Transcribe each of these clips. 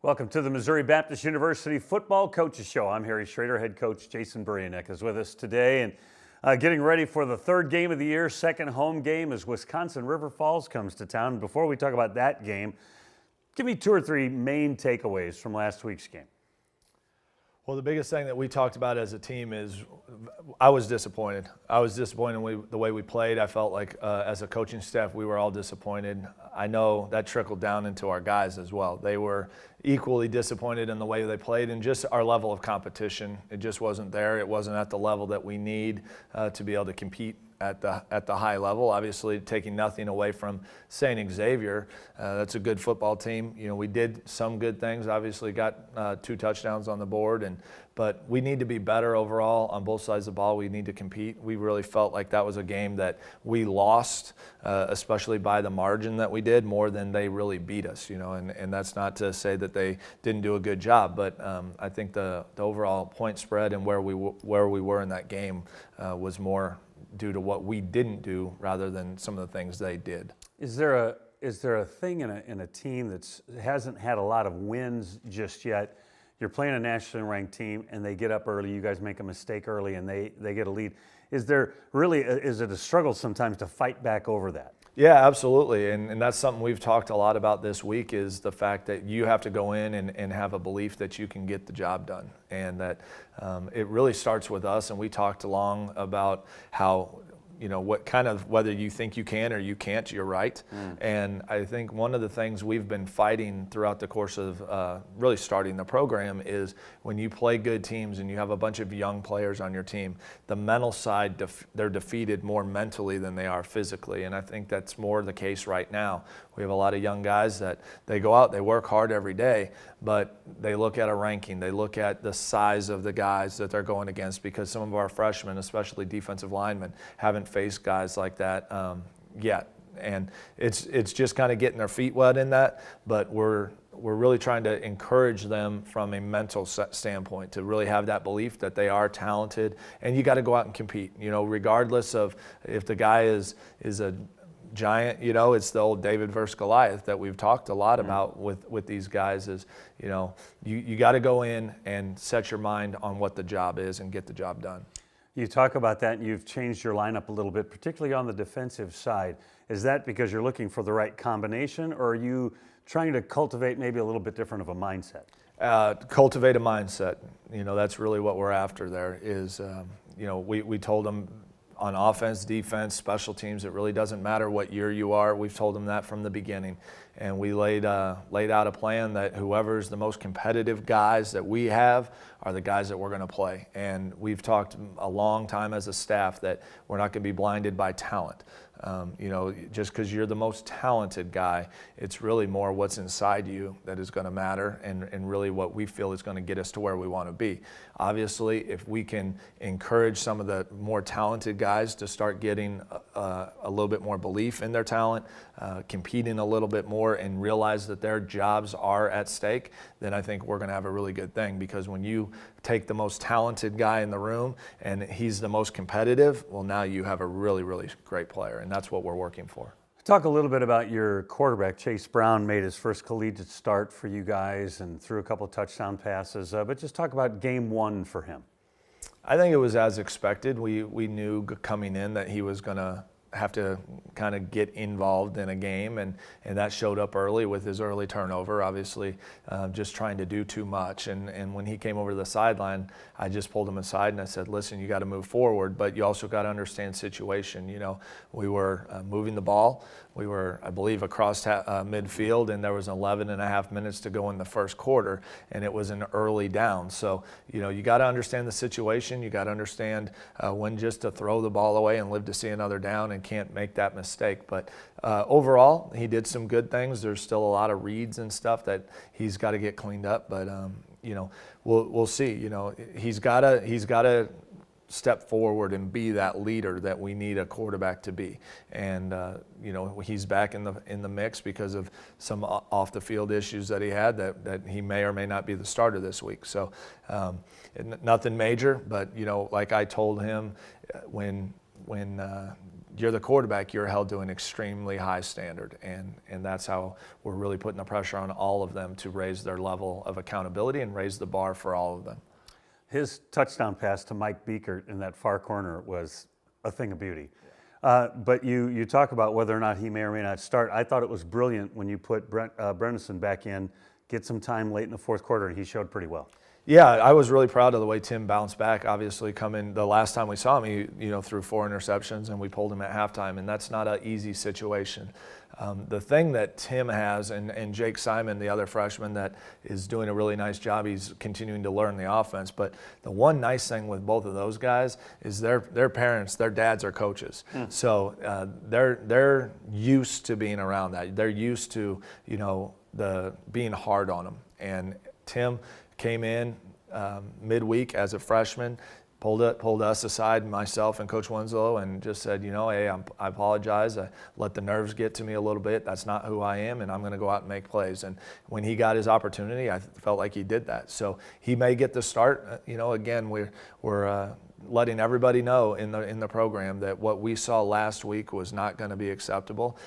Welcome to the Missouri Baptist University Football Coaches Show. I'm Harry Schroeder. Head coach Jason Burianek is with us today, and getting ready for the third game of the year, second home game as Wisconsin River Falls comes to town. Before we talk about that game, give me two or three main takeaways from last week's game. Well, the biggest thing that we talked about as a team is I was disappointed. I was disappointed in the way we played. I felt like as a coaching staff, we were all disappointed. I know that trickled down into our guys as well. They were equally disappointed in the way they played and just our level of competition. It just wasn't there. It wasn't at the level that we need to be able to compete at the high level. Obviously, taking nothing away from St. Xavier, that's a good football team. You know, we did some good things. Obviously, got 2 touchdowns on the board, but we need to be better overall on both sides of the ball. We need to compete. We really felt like that was a game that we lost, especially by the margin that we did, more than they really beat us. You know, and that's not to say that they didn't do a good job, but I think the overall point spread and where we were in that game was more due to what we didn't do rather than some of the things they did. Is there a thing in a team that hasn't had a lot of wins just yet? You're playing a nationally ranked team and they get up early, you guys make a mistake early and they get a lead. Is it a struggle sometimes to fight back over that? Yeah, absolutely, and that's something we've talked a lot about this week is the fact that you have to go in and have a belief that you can get the job done, and that it really starts with us. And we talked along about how, you know, what kind of, whether you think you can or you can't, you're right. And I think one of the things we've been fighting throughout the course of really starting the program is when you play good teams and you have a bunch of young players on your team, the mental side, they're defeated more mentally than they are physically. And I think that's more the case right now. We have a lot of young guys that they go out, they work hard every day, but they look at a ranking, they look at the size of the guys that they're going against, because some of our freshmen, especially defensive linemen, haven't faced guys like that yet. And it's just kind of getting their feet wet in that, but we're really trying to encourage them from a mental standpoint to really have that belief that they are talented, and you got to go out and compete. You know, regardless of if the guy is a giant, you know, it's the old David versus Goliath that we've talked a lot about with these guys is, you know, you got to go in and set your mind on what the job is and get the job done. You talk about that, and you've changed your lineup a little bit, particularly on the defensive side. Is that because you're looking for the right combination, or are you trying to cultivate maybe a little bit different of a mindset? Cultivate a mindset. You know, that's really what we're after there is, you know, we told them on offense, defense, special teams, it really doesn't matter what year you are. We've told them that from the beginning. And we laid out a plan that whoever's the most competitive guys that we have are the guys that we're going to play. And we've talked a long time as a staff that we're not going to be blinded by talent. You know, just because you're the most talented guy, it's really more what's inside you that is going to matter, and really what we feel is going to get us to where we want to be. Obviously, if we can encourage some of the more talented guys to start getting a little bit more belief in their talent, competing a little bit more, and realize that their jobs are at stake, then I think we're going to have a really good thing. Because when you take the most talented guy in the room and he's the most competitive, well, now you have a really, really great player, and that's what we're working for. Talk a little bit about your quarterback. Chase Brown made his first collegiate start for you guys and threw a couple of touchdown passes, but just talk about game one for him. I think it was as expected. We knew coming in that he was going to have to kind of get involved in a game, and that showed up early with his early turnover, obviously just trying to do too much. And when he came over to the sideline, I just pulled him aside and I said, listen, you got to move forward, but you also got to understand situation. You know, we were moving the ball. We were, I believe, across midfield, and there was 11 and a half minutes to go in the first quarter, and it was an early down. So, you know, you got to understand the situation. You got to understand when just to throw the ball away and live to see another down, and can't make that mistake. But overall, he did some good things. There's still a lot of reads and stuff that he's got to get cleaned up, but you know, we'll see. You know, he's got to step forward and be that leader that we need a quarterback to be. And you know, he's back in the mix because of some off the field issues that he had that he may or may not be the starter this week. So nothing major, but you know, like I told him when you're the quarterback, you're held to an extremely high standard. And that's how we're really putting the pressure on all of them to raise their level of accountability and raise the bar for all of them. His touchdown pass to Mike Beekert in that far corner was a thing of beauty. But you talk about whether or not he may or may not start. I thought it was brilliant when you put Brent Bernsen back in, get some time late in the fourth quarter, and he showed pretty well. Yeah, I was really proud of the way Tim bounced back. Obviously, the last time we saw him, he threw 4 interceptions, and we pulled him at halftime, and that's not an easy situation. The thing that Tim has, and Jake Simon, the other freshman, that is doing a really nice job, he's continuing to learn the offense. But the one nice thing with both of those guys is their parents, their dads are coaches. So they're used to being around that. They're used to the being hard on them. And Tim came in midweek as a freshman, pulled us aside, myself and Coach Winslow, and just said, hey, I apologize. I let the nerves get to me a little bit. That's not who I am, and I'm going to go out and make plays. And when he got his opportunity, I felt like he did that. So he may get the start. Again, we're letting everybody know in the program that what we saw last week was not going to be acceptable.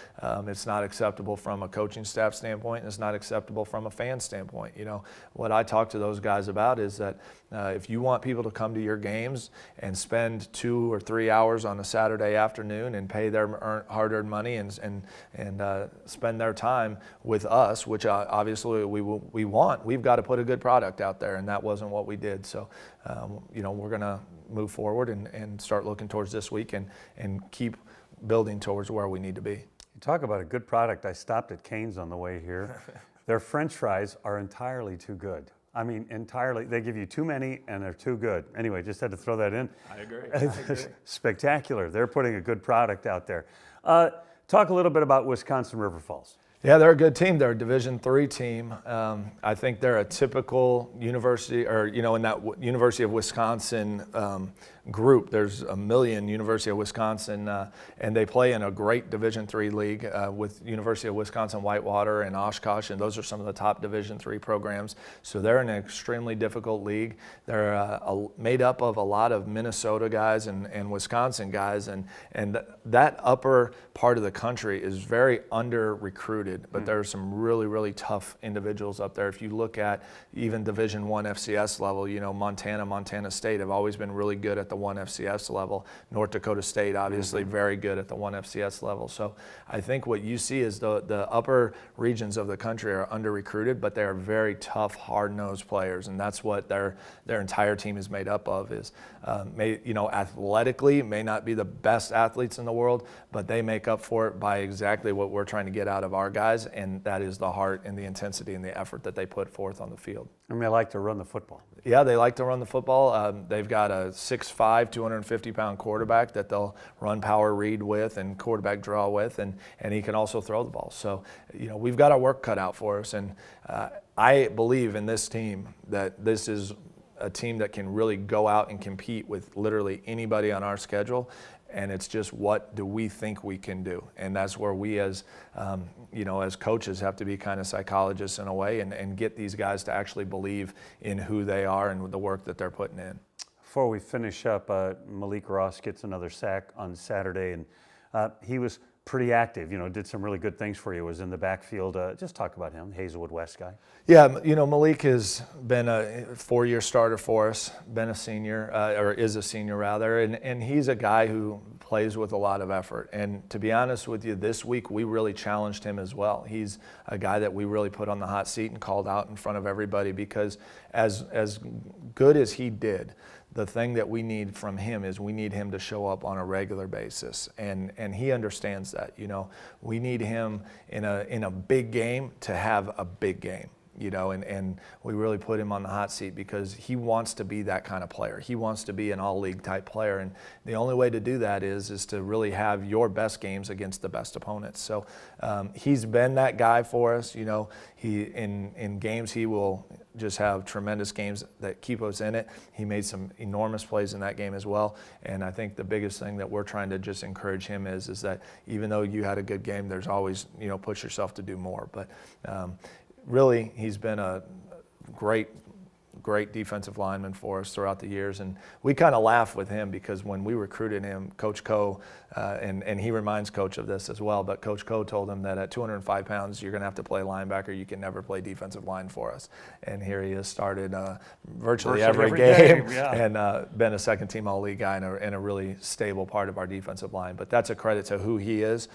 It's not acceptable from a coaching staff standpoint, and it's not acceptable from a fan standpoint. What I talk to those guys about is that if you want people to come to your games and spend 2 or 3 hours on a Saturday afternoon and pay their hard-earned money and spend their time with us, which obviously we want, we've got to put a good product out there, and that wasn't what we did. So, we're going to move forward and start looking towards this week and keep building towards where we need to be. You talk about a good product. I stopped at Cane's on the way here. Their French fries are entirely too good. I mean, entirely. They give you too many, and they're too good. Anyway, just had to throw that in. I agree. Spectacular. They're putting a good product out there. Talk a little bit about Wisconsin River Falls. Yeah, they're a good team. They're a Division III team. I think they're a typical university, or in that University of Wisconsin group. There's a million University of Wisconsin, and they play in a great Division III league with University of Wisconsin Whitewater and Oshkosh, and those are some of the top Division III programs. So they're in an extremely difficult league. They're made up of a lot of Minnesota guys and Wisconsin guys, and that upper part of the country is very under-recruited, but there are some really, really tough individuals up there. If you look at even Division I FCS level, Montana State have always been really good at the 1 FCS level. North Dakota State, obviously, very good at the 1 FCS level. So I think what you see is the upper regions of the country are under-recruited, but they are very tough, hard-nosed players, and that's what their entire team is made up of. Athletically, may not be the best athletes in the world, but they make up for it by exactly what we're trying to get out of our guys, and that is the heart and the intensity and the effort that they put forth on the field. And they like to run the football. Yeah, they like to run the football. They've got a 6'5", 250-pound quarterback that they'll run power read with and quarterback draw with, and he can also throw the ball. So, we've got our work cut out for us, and I believe in this team that this is a team that can really go out and compete with literally anybody on our schedule. And it's just, what do we think we can do? And that's where we as coaches have to be kind of psychologists in a way and get these guys to actually believe in who they are and the work that they're putting in. Before we finish up, Malik Ross gets another sack on Saturday, and he was pretty active, did some really good things for you, was in the backfield. Just talk about him, Hazelwood West guy. Yeah, Malik has been a 4-year starter for us, been a senior, or is a senior rather, and he's a guy who plays with a lot of effort. And to be honest with you, this week we really challenged him as well. He's a guy that we really put on the hot seat and called out in front of everybody, because as good as he did, the thing that we need from him is we need him to show up on a regular basis, and he understands that. We need him in a big game to have a big game. And we really put him on the hot seat because he wants to be that kind of player. He wants to be an all-league type player, and the only way to do that is to really have your best games against the best opponents. So he's been that guy for us. He in games he will just have tremendous games that keep us in it. He made some enormous plays in that game as well, and I think the biggest thing that we're trying to just encourage him is that even though you had a good game, there's always push yourself to do more. But really, he's been a great great defensive linemen for us throughout the years. And we kind of laugh with him because when we recruited him, Coach Coe, and he reminds Coach of this as well, but Coach Coe told him that at 205 pounds, you're going to have to play linebacker. You can never play defensive line for us. And here he has started virtually every game yeah. and been a second-team All-League guy and a really stable part of our defensive line. But that's a credit to who he is.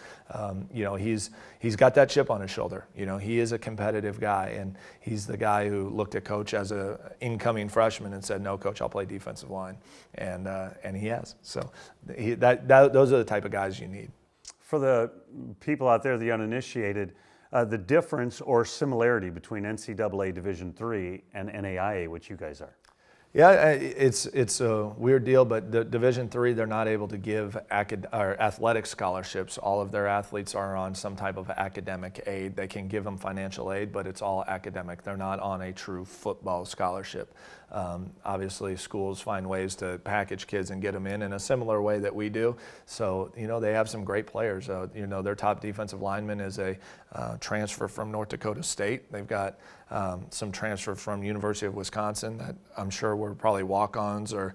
You know, he's got that chip on his shoulder. You know, he is a competitive guy, and he's the guy who looked at Coach as an incoming freshman and said, "No, Coach, I'll play defensive line," and he has. So those are the type of guys you need. For the people out there, the uninitiated, the difference or similarity between NCAA Division III and NAIA, which you guys are? Yeah, it's a weird deal, but the Division III, they're not able to give athletic scholarships. All of their athletes are on some type of academic aid. They can give them financial aid, but it's all academic. They're not on a true football scholarship. Obviously, schools find ways to package kids and get them in a similar way that we do. So, you know, they have some great players. You know, their top defensive lineman is a transfer from North Dakota State. They've got some transfer from University of Wisconsin that I'm sure were probably walk-ons or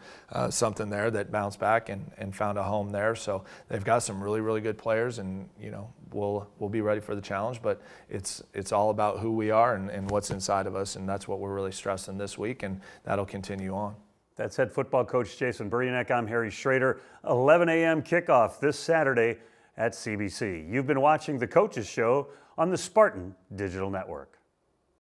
something there that bounced back and found a home there. So they've got some really, really good players, and you know, we'll be ready for the challenge. But it's all about who we are and what's inside of us, and that's what we're really stressing this week, and that'll continue on. That's head football coach Jason Burianek. I'm Harry Schroeder. 11 a.m. kickoff this Saturday at CBC. You've been watching The Coaches Show on the Spartan Digital Network.